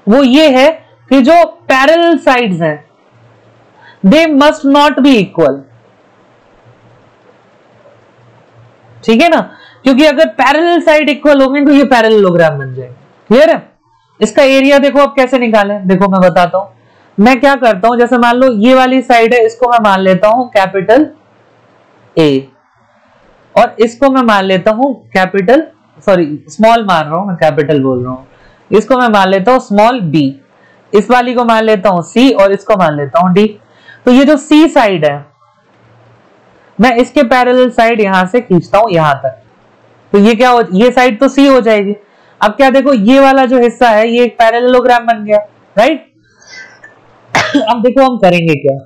वो ये है कि जो पैरेलल साइड्स हैं they must not be equal। ठीक है ना, क्योंकि अगर पैरेलल साइड इक्वल होंगे तो ये पैरेललोग्राम बन जाएगा। क्लियर है? इसका एरिया देखो अब कैसे निकालें, देखो मैं बताता हूं। मैं क्या करता हूं, जैसे मान लो ये वाली साइड है, इसको मैं मान लेता हूं कैपिटल ए, और इसको मैं मान लेता हूं कैपिटल, सॉरी स्मॉल मान रहा हूं, मैं कैपिटल बोल रहा हूं। इसको मैं मान लेता हूं स्मॉल बी, इस वाली को मान लेता हूं सी, और इसको मान लेता हूं डी। तो ये जो सी साइड है, मैं इसके पैरेलल साइड यहां से खींचता हूं यहां तक, तो ये क्या हो, ये साइड तो सी हो जाएगी। अब क्या देखो, ये वाला जो हिस्सा है ये एक पैरेललोग्राम बन गया, राइट। अब देखो हम करेंगे क्या,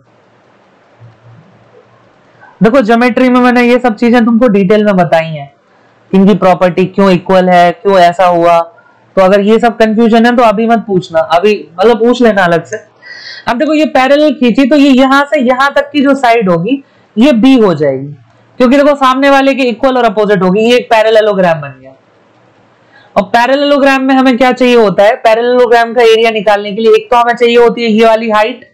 देखो ज्योमेट्री में मैंने ये सब चीजें तुमको डिटेल में बताई हैं, इनकी प्रॉपर्टी क्यों इक्वल है, क्यों ऐसा हुआ। तो अगर ये सब कंफ्यूजन है तो अभी मत पूछना, अभी मतलब पूछ लेना अलग से। अब देखो ये पैरेलल खींची तो ये यहां से यहां तक की जो साइड होगी ये बी हो जाएगी, क्योंकि देखो सामने वाले के इक्वल और अपोजिट होगी, ये एक पैरेललोग्राम बन गया। और पैरेललोग्राम में हमें क्या चाहिए होता है, पैरेललोग्राम का एरिया निकालने के लिए एक तो हमें चाहिए होती है ये वाली हाइट,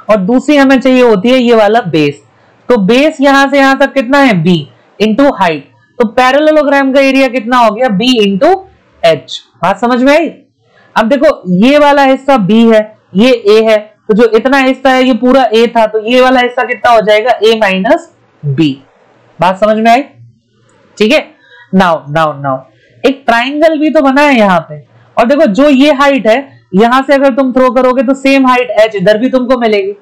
और दूसरी हमें चाहिए होती है ये वाला बेस। तो बेस यहां से यहां तक कितना है, बी इंटू हाइट, तो पैरेललोग्राम का एरिया कितना हो गया, बी इंटू एच। बात समझ में आई। अब देखो ये वाला हिस्सा बी है, ये ए है, तो जो इतना हिस्सा है ये पूरा ए था, तो ये वाला हिस्सा कितना हो जाएगा, ए माइनस बी। बात समझ में आई, ठीक है। नाउ नाउ नाउ एक ट्राइंगल भी तो बना है यहाँ पे, और देखो जो ये हाइट है यहां से अगर तुम थ्रो करोगे तो सेम हाइट एच इधर भी तुमको मिलेगी,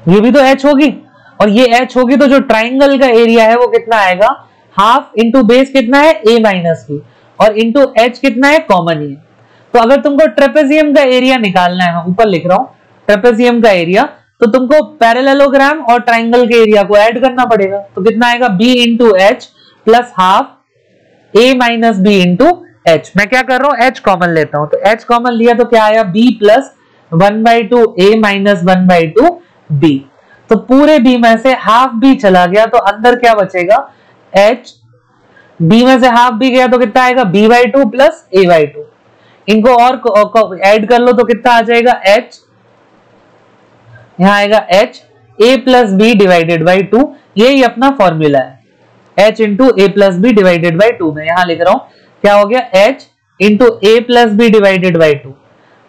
ये भी तो एच होगी, और ये एच होगी, तो जो ट्राइंगल का एरिया है वो कितना आएगा, हाफ इंटू बेस कितना है, ए माइनस बी, और इंटू एच कितना है, कॉमन ही है। तो अगर तुमको ट्रेपेजियम का एरिया निकालना है, मैं ऊपर लिख रहा हूं ट्रेपेजियम का एरिया, तो तुमको पैरेललोग्राम और ट्राइंगल के एरिया को ऐड करना पड़ेगा। तो कितना आएगा, B into H plus half A minus B into H. मैं क्या कर रहा हूं, एच कॉमन लेता हूं, तो एच कॉमन लिया तो क्या आया, बी प्लस 1/2 ए माइनस 1/2 बी। तो पूरे बी में से हाफ बी चला गया, तो अंदर क्या बचेगा, एच। बी में से हाफ बी गया तो कितना आएगा, b/2 प्लस a/2। इनको और ऐड कर लो तो कितना आ जाएगा, एच, यहां आएगा H A plus B divided by 2। यही अपना फॉर्मूला है, H into A plus B divided by 2। मैं यहां लिख रहा हूं क्या हो गया, H into A plus B divided by 2,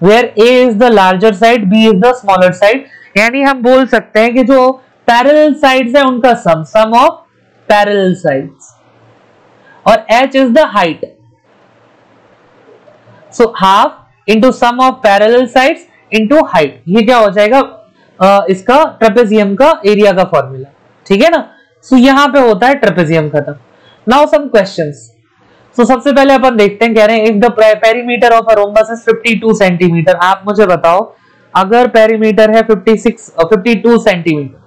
where A is the larger side, B is the smaller side. यानी हम बोल सकते हैं कि जो पैरेलल साइड्स है उनका सम ऑफ पैरेलल साइड्स, और h is the height. So half into sum of parallel sides into height, ये क्या हो जाएगा, इसका ट्रेपेजियम का एरिया का फॉर्मूला, ठीक है ना। सो यहां पे होता है ट्रेपेजियम खत्म। Now some questions. सो सबसे पहले अपन देखते हैं, कह रहे हैं if the perimeter of a rhombus is 52 centimetre. आप मुझे बताओ, अगर पेरीमीटर है 52 सेंटीमीटर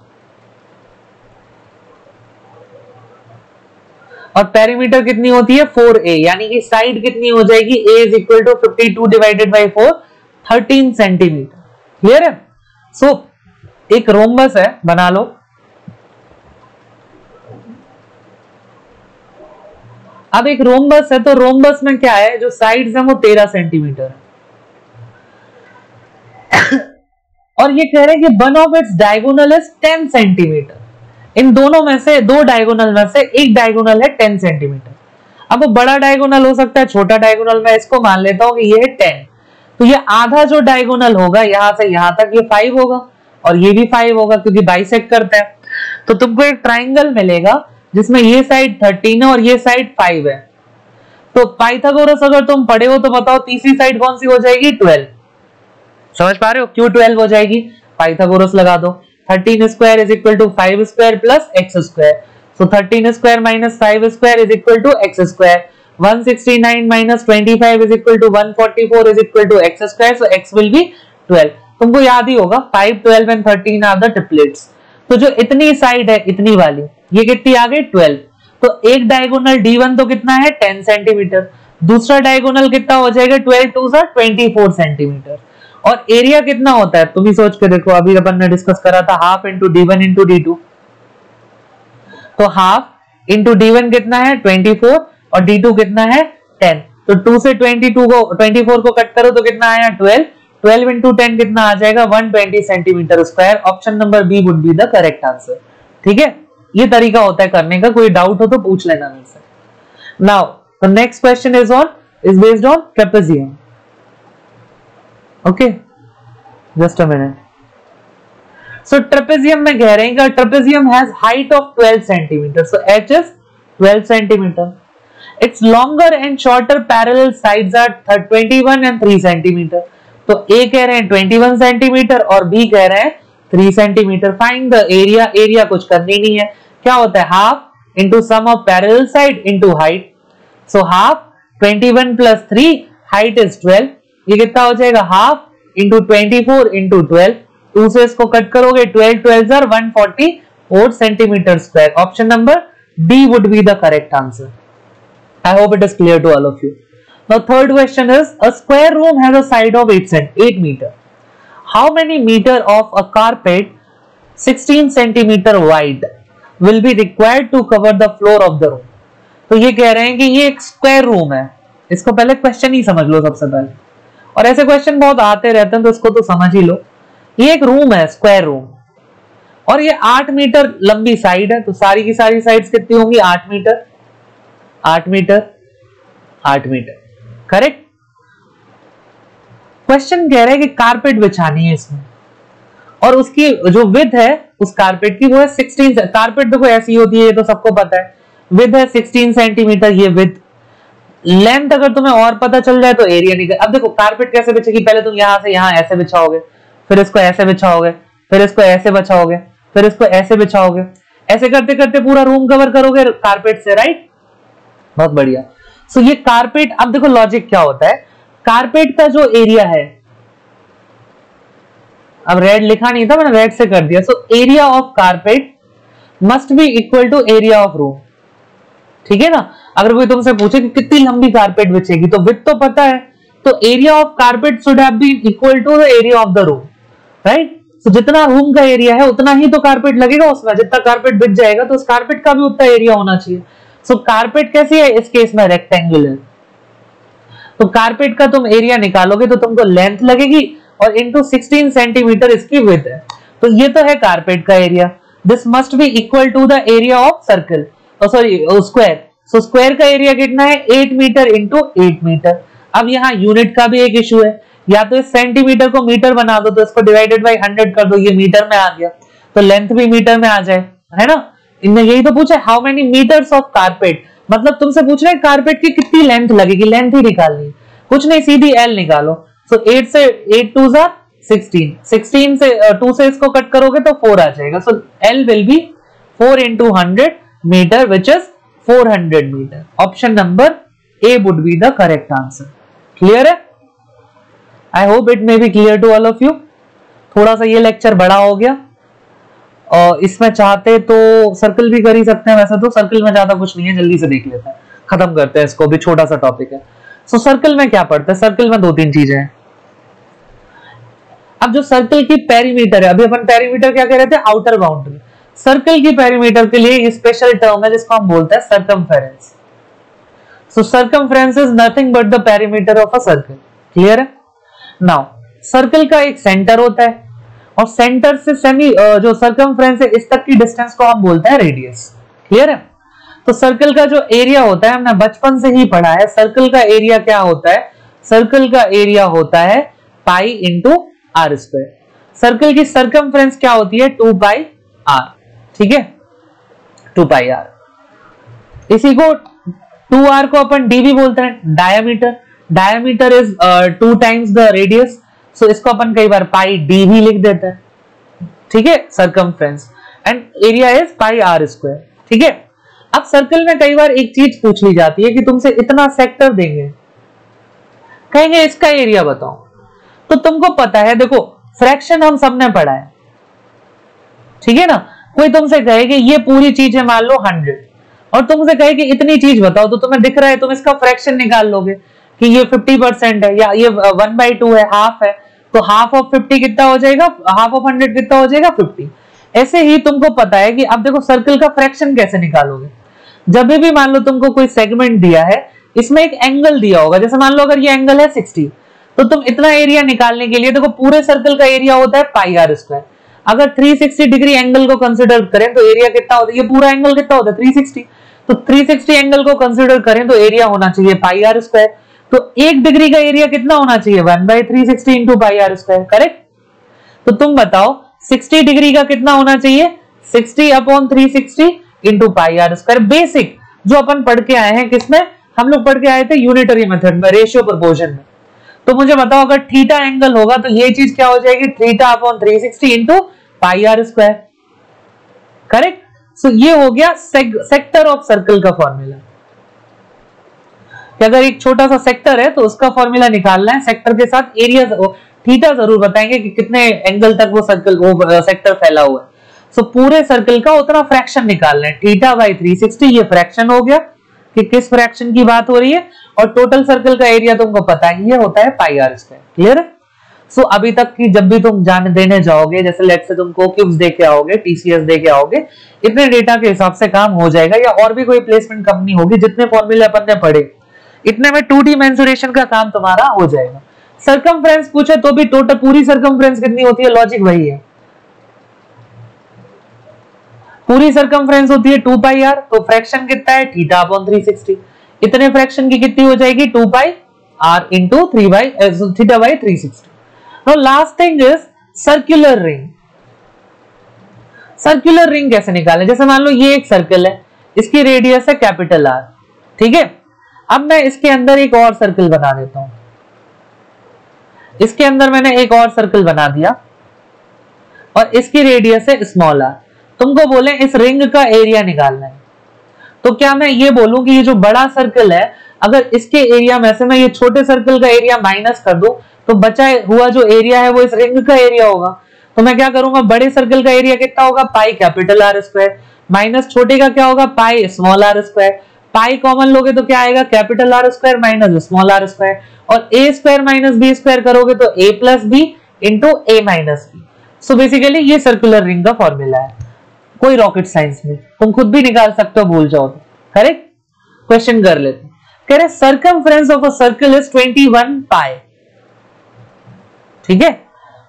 और पेरीमीटर कितनी होती है 4a, यानी कि साइड कितनी हो जाएगी, a is equal to 52 divided by 4, 13 centimetre. Clear है। सो एक रोम्बस है, बना लो। अब एक रोम्बस है, तो रोम्बस में क्या है, जो साइड्स हैं वो 13 सेंटीमीटर है, और ये कह रहे हैं कि one of its diagonal is 10 centimetre. इन दोनों में से, दो डायगोनल में से एक डायगोनल है 10 सेंटीमीटर। अब वो बड़ा डायगोनल हो सकता है, छोटा डायगोनल, मैं इसको मान लेता हूं कि ये है 10। तो ये आधा जो डायगोनल होगा यहां से यहां तक, ये 5 होगा, और ये भी 5 होगा क्योंकि बाइसेक्ट करते हैं। तो तुमको एक ट्राइंगल मिलेगा जिसमें ये साइड 13 है और ये साइड 5 है। तो पाइथागोरस अगर तुम पढ़े हो तो बताओ तीसरी साइड कौन सी हो जाएगी, 12। समझ पा रहे हो, क्यों 12 हो जाएगी, पाइथागोरस लगा दो। 13 square is equal to 5 square plus X square. So 13 square minus 5 square is equal to X square. 169 minus 25 is equal to 144 is equal to X square. So X will be 12। तुमको याद ही होगा 5, 12 and 13 are the triplets. तो जो इतनी side है, इतनी वाली, ये कितनी आ गई 12। तो एक डायगोनल D1 तो कितना है 10 सेंटीमीटर, दूसरा डायगोनल कितना हो जाएगा 12 2 24 सेंटीमीटर। और एरिया कितना होता है तुम ही सोच के देखो, अभी अपन ने डिस्कस करा था half into D1 into D2। तो हाफ इंटू D1 कितना है 24 और D2 कितना है 10। तो 2 से 24 को कट करो तो कितना आया 12। 12 इंटू 10 कितना आ जाएगा 120 centimetre square. Option number B would be the correct answer. ठीक है, ये तरीका होता है करने का, कोई डाउट हो तो पूछ लेना मेरे से। Now the next question is based on trapezium. Okay, just a minute. So trapezium में कह रहे हैं कि trapezium has height of 12 centimetre, so h is 12 centimetre. Its longer and shorter parallel sides are 21 and 3 centimetre. तो A कह रहे हैं 21 centimetre और B कह रहे हैं 3 centimetre. Find the area. Area कुछ करनी नहीं है, क्या होता है half into sum of parallel side into height. So half 21 plus 3, height is 12. ये कितना हो जाएगा हाफ इंटू 24 इंटू 12. 2 से इसको कट करोगे 12 12 are 144 centimetre square. Option number D would be the correct answer. I hope it is clear to all of you. Now third question is, a square room has a side of 8 meter. How many meter of a carpet 16 centimeter wide will be required to cover the floor of the room? तो ये कह रहे हैं कि ये एक square room है. इसको पहले क्वेश्चन ही समझ लो सबसे पहले, और ऐसे क्वेश्चन बहुत आते रहते हैं तो इसको तो समझ ही लो. ये एक रूम है, स्क्वायर रूम, और ये 8 मीटर लंबी साइड है. तो सारी की सारी साइड्स कितनी होंगी 8 metre 8 metre 8 metre. Correct. Question कह रहे हैं कि कारपेट बिछानी है इसमें, और उसकी जो विड्थ है उस कारपेट की वो है 16. कारपेट देखो ऐसी होती है, ये तो सबको पता है. विड्थ है 16 सेंटीमीटर ये विड्थ. लेंथ अगर तुम्हें और पता चल जाए तो एरिया निकल. अब देखो कारपेट कैसे बिछेगी, पहले तुम यहां से यहां ऐसे बिछाओगे, फिर इसको ऐसे बिछाओगे, फिर इसको ऐसे बिछाओगे, फिर इसको ऐसे बिछाओगे. ऐसे करते करते पूरा रूम कवर करोगे कारपेट से. राइट, बहुत बढ़िया. सो ये कारपेट, अब देखो लॉजिक क्या होता है. कारपेट का जो एरिया है, अब रेड लिखा नहीं था, मैंने रेड से कर दिया. So area of carpet must be equal to area of room. ठीक है ना. अगर कोई तुमसे पूछे कि कितनी लंबी कारपेट बिछेगी, तो विड्थ तो पता है, तो area of carpet should have been equal to the area of the room. Right. तो जितना रूम का एरिया है उतना ही तो कारपेट लगेगा उसमें. जितना कारपेट बिछ जाएगा तो उस कारपेट का भी उतना एरिया होना चाहिए. सो कारपेट कैसी है इस केस में, रेक्टेंगुलर. तो कारपेट का तुम एरिया निकालोगे तो तुमको लेंथ लगेगी और इंटू 16 सेंटीमीटर इसकी विड्थ है. तो ये तो है कारपेट का area. This must be equal to the area of circle, sorry square. So square का एरिया कितना है 8 मीटर इंटू 8 मीटर. अब यहाँ यूनिट का भी एक इशू है, या तो इस सेंटीमीटर को मीटर बना दो, तो इसको डिवाइडेड बाय 100 कर दो, ये मीटर में आ गया, तो लेंथ भी मीटर में आ जाए. है ना. इनने यही तो पूछा how many metres of carpet, मतलब तुमसे पूछ रहे हैं कारपेट की कितनी लेंथ लगेगी, लेंथ ही निकालनी, कुछ नहीं, सीधी एल निकालो. सो 8 से 8 2 जा 16, 16 से 2 से इसको कट करोगे तो 4 आ जाएगा. So L will be 4 into 100 metre which is 400 metre. Option number A would be the correct answer. Clear है. I hope it may be clear to all of you. थोड़ा सा ये लेक्चर बड़ा हो गया, और इसमें चाहते तो सर्कल भी कर ही सकते हैं. वैसे तो सर्कल में ज्यादा कुछ नहीं है, जल्दी से देख लेते हैं, खत्म करते हैं इसको भी, छोटा सा टॉपिक है. सो सर्कल में क्या पढ़ते हैं, सर्कल में 2-3 चीजें हैं. अब जो सर्कल की पेरीमीटर है, अभी अपन पेरीमीटर क्या कह रहे थे, आउटर बाउंड्री. सर्कल की पेरीमीटर के लिए स्पेशल टर्म है जिसको हम बोलते हैं circumference. So circumference is nothing but the perimeter of a circle. Clear है. नाउ सर्कल का एक सेंटर होता है, और सेंटर से सेमी जो सर्कमफ्रेंस है इस तक की डिस्टेंस को हम बोलते हैं रेडियस. क्लियर है. तो सर्कल का जो एरिया होता है, हमने बचपन से ही पढ़ा है, सर्कल का एरिया क्या होता है, सर्कल का एरिया होता है pi into R square. Circle की सर्कमफ्रेंस क्या होती है 2 पाई आर. ठीक है, 2 पाई आर. इसी को 2r को अपन d भी बोलते हैं, diameter. Diameter is 2 times the radius. So इसको अपन कई बार पाई डी भी लिख देते हैं. ठीक है, circumference, and area is pi are square. ठीक है. अब सर्कल में कई बार एक चीज पूछ ली जाती है कि तुमसे इतना सेक्टर देंगे, कहेंगे इसका एरिया बताओ. तो तुमको पता है, देखो फ्रैक्शन हम सबने पढ़ा है. ठीक है ना. कोई तुमसे कहे कि ये पूरी चीज है मान लो 100, और तुमसे कहे कि इतनी चीज बताओ, तो तुम्हें दिख रहा है, तुम इसका फ्रैक्शन निकाल लोगे कि ये 50% है, या ये 1/2 है, हाफ है. तो हाफ ऑफ 50 कितना हो जाएगा, हाफ ऑफ 100 कितना हो जाएगा 50. ऐसे ही तुमको पता है कि अब देखो सर्कल का फ्रैक्शन कैसे निकालोगे. जब भी मान लो तुमको कोई सेगमेंट दिया है, इसमें एक एंगल दिया होगा, जैसे मान लो अगर ये एंगल है 60, तो तुम इतना एरिया निकालने के लिए देखो पूरे सर्कल का एरिया होता है पाई आर स्क्वायर. अगर 360 डिग्री एंगल को कंसिडर करें तो एरिया कितना होता है, ये पूरा एंगल कितना होता है 360. तो 360 एंगल को कंसिडर करें तो एरिया होना चाहिए पाई आर स्क्वायर. तो 1 डिग्री का एरिया कितना होना चाहिए 1/360 into pi are square. Correct. तो तुम बताओ 60 डिग्री का कितना होना चाहिए, 60/360 into pi are square. Basic जो अपन पढ़ के आए हैं, किसमें हम लोग पढ़ के आए थे, यूनिटरी मेथड में, रेशियो प्रोपोर्शन में। तो मुझे बताओ अगर थीटा एंगल होगा तो ये चीज क्या हो जाएगी, theta into pi are square. Correct. So ये हो गया सेक्टर ऑफ सर्कल का फॉर्मूला। कि अगर एक छोटा सा सेक्टर है तो उसका फॉर्मूला निकालना है, सेक्टर के साथ एरिया थीटा जरूर बताएंगे कि कितने एंगल तक वो सर्कल वो सेक्टर फैला हुआ है। सो पूरे सर्कल का उतना फ्रैक्शन निकालना है, θ/360 ये फ्रैक्शन हो गया कि किस फ्रैक्शन की बात हो रही है, और टोटल सर्कल का एरिया तुमको पता ही है, होता है पाई आर स्क्वायर। क्लियर है। सो अभी तक की जब भी तुम जान देने जाओगे, जैसे लेट से तुमको क्यूब्स दे के आओगे, टीसीएस दे के आओगे, इतने डेटा के हिसाब से काम हो जाएगा, या और भी कोई प्लेसमेंट कंपनी होगी, जितने फॉर्मूले अपन ने पढ़े इतने में 2D मेंसुरेशन का काम तुम्हारा हो जाएगा। सर्कमफ्रेंस पूछे तो भी टोटल पूरी सर्कमफ्रेंस कितनी होती है, लॉजिक वही है, पूरी सर्कमफ्रेंस होती है 2 पाई आर, तो फ्रैक्शन कितना है, θ/360। इतने फ्रैक्शन की कितनी हो जाएगी, 2 pi r into θ/360। Now last thing is circular ring. Circular ring कैसे निकालें, जैसे मान लो ये एक सर्कल है, इसकी रेडियस है कैपिटल आर, ठीक है। अब मैं इसके अंदर एक और सर्कल बना देता हूं, इसके अंदर मैंने एक और सर्कल बना दिया और इसकी रेडियस है स्मॉल आर। तुमको बोले इस रिंग का एरिया निकालना है, तो क्या मैं ये बोलूं कि ये जो बड़ा सर्कल है, अगर इसके एरिया में से मैं ये छोटे सर्कल का एरिया माइनस कर दूं तो बचा हुआ जो एरिया है वो इस रिंग का एरिया होगा। तो मैं क्या करूंगा, बड़े सर्कल का एरिया कितना होगा, pi capital R square, minus छोटे का क्या होगा, pi small R square. Pi common लोगे तो क्या आएगा, capital R square minus small R square, और A square minus B square करोगे तो A plus B into A minus B. So basically ये सर्कुलर रिंग का फॉर्मूला है, कोई रॉकेट साइंस में, तुम खुद भी निकाल सकते हो भूल जाओ तो। करेक्ट। क्वेश्चन कर लेते, कह रहे circumference of a circle is 21 पाई, ठीक है।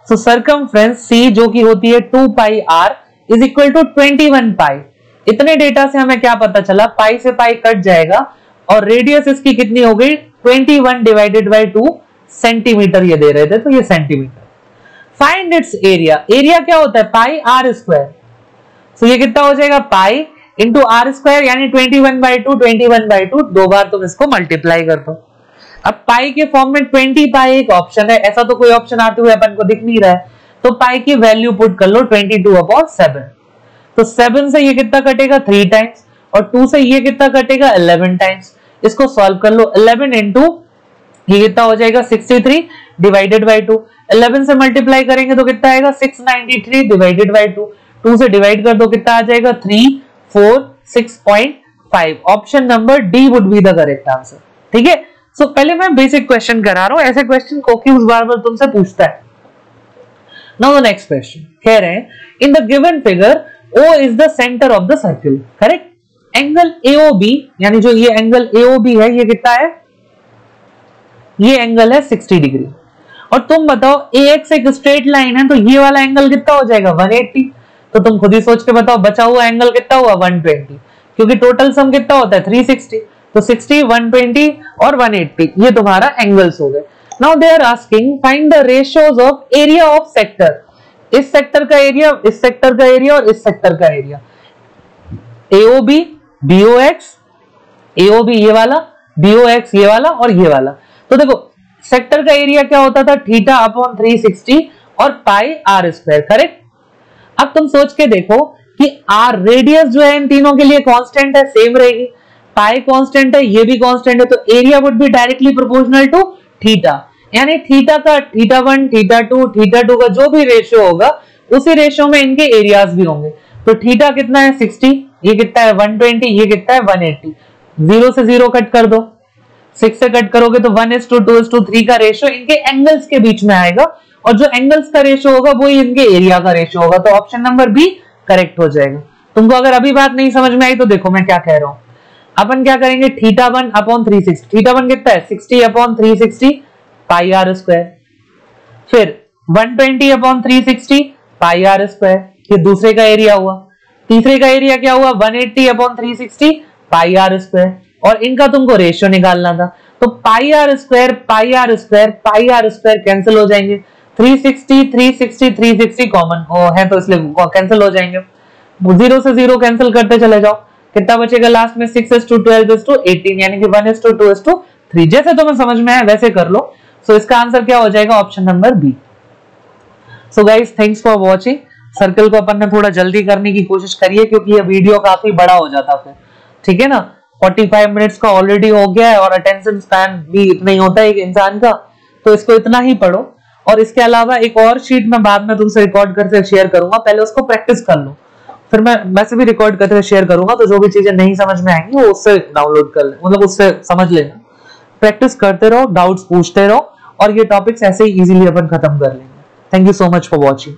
सो सर्कमफ्रेंस सी जो की होती है 2 pi are is equal to 21 पाई। इतने डेटा से हमें क्या पता चला, पाई से पाई कट जाएगा और रेडियस इसकी कितनी हो गई, 21 डिवाइडेड बाय 2 सेंटीमीटर ये दे रहे थे, तो ये centimetre. Find its area, area क्या होता है, पाई आर स्क्वायर। सो ये कितना हो जाएगा, पाई इंटू आर स्क्वायर, यानी 21/2 दो बार तुम इसको मल्टीप्लाई कर दो। अब पाई के फॉर्म में 20 पाई एक ऑप्शन है, ऐसा तो कोई ऑप्शन आते हुए अपन को दिख नहीं रहा है, तो पाई की वैल्यू पुट कर लो 22/7। तो 7 से ये कितना कटेगा, 3 टाइम्स, और 2 से ये कितना कटेगा, 11 टाइम्स। इसको सॉल्व कर लो, 11 इंटू ये कितना हो जाएगा, 63 डिवाइडेड बाय 2। 11 से मल्टीप्लाई करेंगे तो कितना आएगा, 693 डिवाइडेड बाय 2। 2 से डिवाइड कर दो कितना आ जाएगा, 346.5। Option number D would be the correct answer, ठीक है। सो पहले मैं बेसिक क्वेश्चन करा रहा हूं, ऐसे क्वेश्चन कोक्यूज बार-बार तुमसे पूछता है। नाउ द नेक्स्ट क्वेश्चन, कह रहे हैं in the given figure O is the center of the circle, correct. Angle AOB, यानी जो ये एंगल AOB है, ये कितना है, ये एंगल है 60 डिग्री। और तुम बताओ AX एक स्ट्रेट लाइन है, तो ये वाला एंगल कितना हो जाएगा, 180। तो तुम खुद ही सोच के बताओ बचा हुआ एंगल कितना हुआ, 120, क्योंकि टोटल सम कितना होता है, 360। तो 60, 120 और 180 ये तुम्हारा एंगल्स हो गए। Now they are asking find the ratios of area of sector. इस सेक्टर का एरिया, इस सेक्टर का एरिया और इस सेक्टर का एरिया, AOB, BOX, AOB ये वाला, BOX ये वाला और ये वाला। तो देखो सेक्टर का एरिया क्या होता था, θ/360 और पाई आर स्क्वायर, करेक्ट। अब तुम सोच के देखो कि आर रेडियस जो है इन तीनों के लिए कांस्टेंट है, सेम रहेगी, पाई कांस्टेंट है, ये भी कांस्टेंट है, तो area would be directly proportional to theta, यानी थीटा का θ1, θ2 का जो भी रेशियो होगा उसी रेशियो में इनके एरियाज भी होंगे। तो थीटा कितना है 60, ये कितना है 120, ये कितना है 180। 0 से 0 कट कर दो, 6 से कट करोगे तो 1:2:3 का रेशियो इनके एंगल्स के बीच में आएगा, और जो एंगल्स का रेशियो होगा वो इनके एरिया का रेशियो होगा। तो ऑप्शन नंबर बी करेक्ट हो जाएगा। तुमको अगर अभी बात नहीं समझ में आई तो देखो मैं क्या कह रहा हूं। अपन क्या करेंगे, θ1/360, θ1 कितना है 60/360 पाई आर स्क्वायर, फिर 120/360 पाई आर स्क्वायर, ये दूसरे का एरिया हुआ। तीसरे का एरिया क्या हुआ, 180/360 पाई आर स्क्वायर, और इनका तुमको रेशियो निकालना था। तो pi are square pi are square pi are square cancel हो जाएंगे, 360 360 360 कॉमन है तो इसलिए कैंसिल हो जाएंगे। 0 से 0 कैंसिल करते चले जाओ, कितना बचेगा लास्ट में 6:12:18 यानी कि 1:2:3। जैसे तुम्हें समझ में आए वैसे कर लो। सो इसका आंसर क्या हो जाएगा, option number B. So guys thanks for watching. Circle को अपन ने थोड़ा जल्दी करने की कोशिश करी है क्योंकि ये वीडियो काफी बड़ा हो जाता फिर, ठीक है ना। 45 मिनट्स का ऑलरेडी हो गया है और अटेंशन स्पैन भी इतना ही होता है एक इंसान का, तो इसको इतना ही पढ़ो। और इसके अलावा एक और शीट मैं बाद में तुमसे रिकॉर्ड करके शेयर करूंगा, पहले उसको प्रैक्टिस कर लो, फिर मैं वैसे भी रिकॉर्ड करके शेयर करूंगा, तो जो भी चीजें नहीं समझ में आएंगी वो उससे डाउनलोड कर ले, मतलब उससे समझ लेना। प्रैक्टिस करते रहो, डाउट्स पूछते रहो और ये टॉपिक्स ऐसे ही इजीली अपन खत्म कर लेंगे। Thank you so much for watching.